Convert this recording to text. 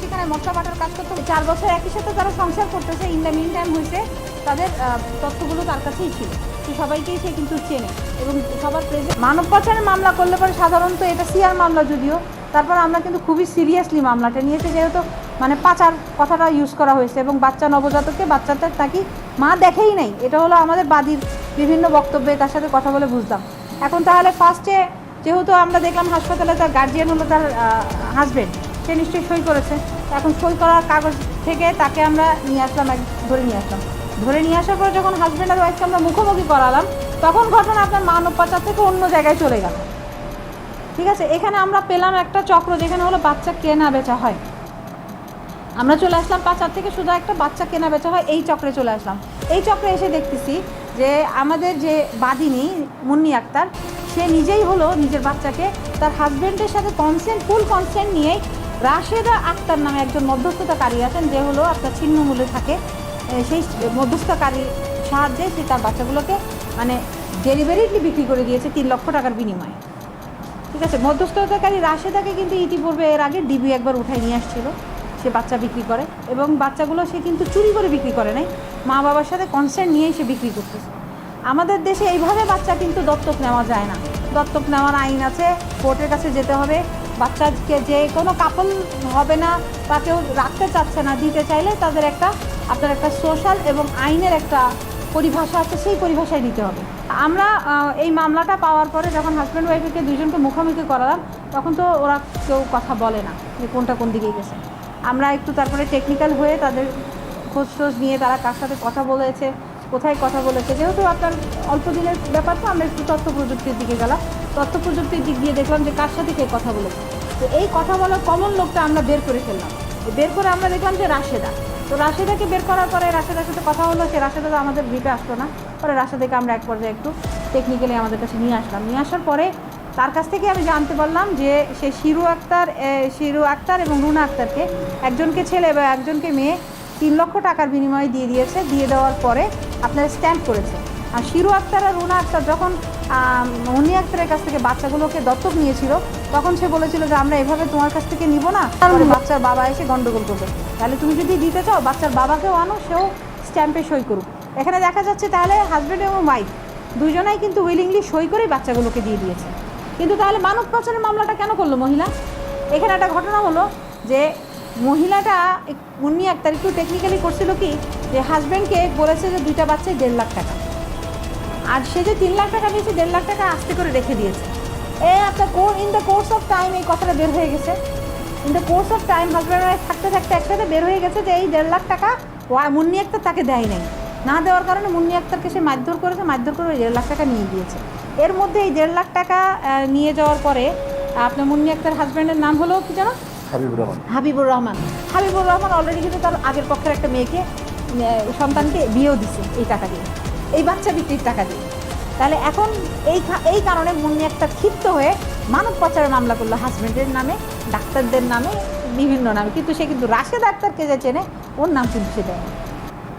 সেখানে মশলা বাটার কাজ করতে 4 বছর একই সাথে তারা সংসার করতেছে। ইন দ্য মিন টাইম হয়েছে তাদের তথ্যগুলো তার কাছেই ছিল, সে সবাইকেই সে কিন্তু চেনে এবং সবার প্রেজেন্ট। মানব পাচারের মামলা করলে পরে সাধারণত এটা সিআর মামলা, যদিও তারপর আমরা কিন্তু খুবই সিরিয়াসলি মামলাটা নিয়েছি, যেহেতু মানে পাচার কথাটা ইউজ করা হয়েছে এবং বাচ্চা নবজাতককে বাচ্চাটা নাকি মা দেখেই নাই, এটা হলো আমাদের বাদীর বিভিন্ন বক্তব্যে তার সাথে কথা বলে বুঝলাম। এখন তাহলে ফার্স্টে যেহেতু আমরা দেখলাম হাসপাতালে তার গার্জিয়ান হলো তার হাজব্যান্ড, সে নিশ্চয়ই সই করেছে। এখন সই করার কাগজ থেকে তাকে আমরা নিয়ে আসলাম, ধরে নিয়ে আসলাম। ধরে নিয়ে আসার পর যখন হাজব্যান্ড আর ওয়াইফকে আমরা মুখোমুখি করালাম, তখন ঘটনা আপনার মানব পাচার থেকে অন্য জায়গায় চলে গেল। ঠিক আছে, এখানে আমরা পেলাম একটা চক্র যেখানে হলো বাচ্চা কেনা বেচা হয়। আমরা চলে আসলাম পাচার থেকে শুধু একটা বাচ্চা কেনা বেচা হয়, এই চক্রে চলে আসলাম। এই চক্রে এসে দেখতেছি যে আমাদের যে বাদিনী মুন্নি আক্তার, সে নিজেই হলো নিজের বাচ্চাকে তার হাজব্যান্ডের সাথে ফুল কনসেন্ট নিয়েই রাশেদা আক্তার নামে একজন মধ্যস্থতাকারী আছেন, যে হলো আপনার ছিন্নমূল্যে থাকে, সেই মধ্যস্থতাকারীর সাহায্যে সে তার বাচ্চাগুলোকে মানে ডেলিভারিটলি বিক্রি করে দিয়েছে 3 লক্ষ টাকার বিনিময়ে। ঠিক আছে, মধ্যস্থতাকারী রাশেদাকে কিন্তু ইতিপূর্বে এর আগে ডিবি একবার উঠাই নিয়ে আসছিল, সে বাচ্চা বিক্রি করে এবং বাচ্চাগুলো সে কিন্তু চুরি করে বিক্রি করে নাই, মা বাবার সাথে কনসেন্ট নিয়েই সে বিক্রি করতেছে। আমাদের দেশে এইভাবে বাচ্চা কিন্তু দত্তক নেওয়া যায় না, দত্তক নেওয়ার আইন আছে, কোর্টের কাছে যেতে হবে। বাচ্চাকে যে কোনো কাপল হবে না বা কেউ রাখতে চাচ্ছে না, দিতে চাইলে তাদের আপনার একটা সোশ্যাল এবং আইনের একটা পরিভাষা আছে, সেই পরিভাষায় নিতে হবে। আমরা এই মামলাটা পাওয়ার পরে যখন হাজব্যান্ড ওয়াইফকে দুজনকে মুখোমুখি করালাম, তখন তো ওরা কেউ কথা বলে না যে কোনটা কোন দিকে গেছে। আমরা একটু তারপরে টেকনিক্যাল হয়ে তাদের খোঁজ নিয়ে তারা কার সাথে কথা বলেছে, কোথায় কথা বলেছে, যেহেতু আপনার অল্প দিনের ব্যাপার, তো আমরা একটু তথ্য প্রযুক্তির দিকে গেলাম। তথ্য প্রযুক্তির দিক দিয়ে দেখলাম যে কার সাথে কে কথা বলেছে। তো এই কথা বলার কমন লোকটা আমরা বের করে ফেললাম। বের করে আমরা দেখলাম যে রাশেদা। তো রাশেদাকে বের করার পরে রাশেদার সাথে কথা হলো, সে রাশেদা তো আমাদের গ্রুপে আসলো না। পরে রাশেদাকে আমরা এক পর্যায়ে একটু টেকনিক্যালি আমাদের কাছে নিয়ে আসলাম। নিয়ে আসার পরে তার কাছ থেকে আমি জানতে পারলাম যে সে শিরু আক্তার এবং রুনা আক্তারকে, একজনকে ছেলে বা একজনকে মেয়ে 3 লক্ষ টাকার বিনিময়ে দিয়ে দিয়েছে। দিয়ে দেওয়ার পরে আপনার স্ট্যাম্প করেছে। আর শিরু আক্তার আর রুনা আক্তার যখন মুন্নি আক্তারের কাছ থেকে বাচ্চাগুলোকে দত্তক নিয়েছিল, তখন সে বলেছিল যে আমরা এভাবে তোমার কাছ থেকে নিব না, তারপরে বাচ্চার বাবা এসে গন্ডগোল করবে, তাহলে তুমি যদি দিতে চাও বাচ্চার বাবাকেও আনো, সেও স্ট্যাম্পে সই করুক। এখানে দেখা যাচ্ছে তাহলে হাজব্যান্ড এবং ওয়াইফ দুজনাই কিন্তু উইলিংলি সই করেই বাচ্চাগুলোকে দিয়ে দিয়েছে। কিন্তু তাহলে মানব পাচারের মামলাটা কেন করলো মহিলা? এখানে একটা ঘটনা হলো যে মহিলাটা মুন্নি আক্তার একটু টেকনিক্যালি করছিল কি, যে হাজব্যান্ডকে বলেছে যে 2টা বাচ্চায় 1.5 লাখ টাকা, আর সে যে 3 লাখ টাকা দিয়েছে 1.5 লাখ টাকা আস্তে করে রেখে দিয়েছে। আপনার in the course of time এই কথাটা বের হয়ে গেছে। In the course of time husband wife থাকতে থাকতে একসাথে বের হয়ে গেছে যে এই 1.5 লাখ টাকা মুন্নি আক্তার তাকে দেয় নাই। না দেওয়ার কারণে মুন্নি আক্তারকে সে মারধর করেছে, মারধর করে ওই 1.5 লাখ টাকা নিয়ে গিয়েছে। এর মধ্যে এই 1.5 লাখ টাকা নিয়ে যাওয়ার পরে আপনার মুন্নি আক্তার হাজব্যান্ডের নাম হলো কি জানো? হাবিবুর রহমান অলরেডি কিন্তু তার আগের পক্ষের একটা মেয়েকে সন্তানকে বিয়েও দিছে এই টাকা দিয়ে, এই বাচ্চা বিক্রির টাকা দিয়ে। তাহলে এখন এই কারণে মুন্নি আক্তার ক্ষিপ্ত হয়ে মানব পাচারের মামলা করলো হাজব্যান্ডের নামে, ডাক্তারদের নামে, বিভিন্ন নামে, কিন্তু সে কিন্তু রাশেদ আক্তারকে যে চেনে ওর নাম কিন্তু সে দেয়।